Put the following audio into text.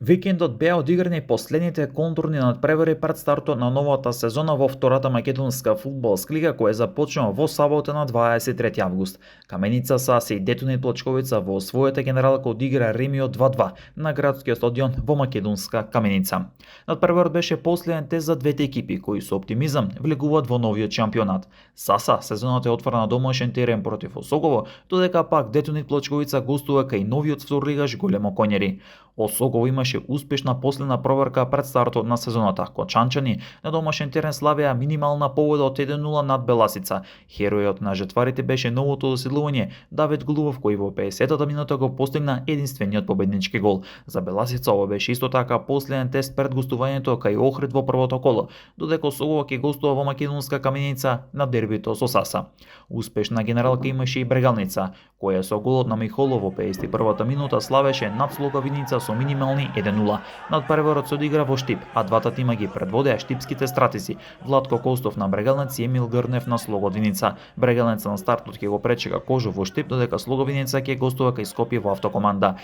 Викендот беа одиграни последните контурни надпревари пред стартот на новата сезона во втората македонска фудбалска лига која започнува во сабота на 23 август. Каменица Саси и Детонит Плочковица во својата генералка одигра ремиот 2:2 на градскиот стадион во македонска Каменица. Надпреварот беше последен тест за двете екипи кои со оптимизам влегуваат во новиот шампионат. Саса сезоната е отвора на домашен терен против Осогово, додека пак Детонит Плочковица гостува кај новиот вторлигаш Големо Коњери. Осогово имаше успешна последна проверка пред стартот на сезоната. Кочанчани на домашен терен славеа минимална победа од 1:0 над Беласица. Херојот на жетварите беше новото доселување Давид Глувов кој во 50-та минута го постигна единствениот победнички гол. За Беласица ова беше исто така последен тест пред гостувањето кај Охрид во првото коло, додека Осогово ќе гостува во македонска Каменица на дербито со Саса. Успешна генералка имаше и Брегалница, која со голот на Михолов во 51-та минута славеше над Слогавиница со минимални 1:0. Надпреварот се одигра во Штип, а двата тима ги предводеа штипските стратези Владко Костов на Брегалница и Емил Грнев на Слоговиница. Брегалница на стартот ќе го пречека Кожов во Штип, додека Слоговиница ќе гостува кај Скопје во Автокоманда.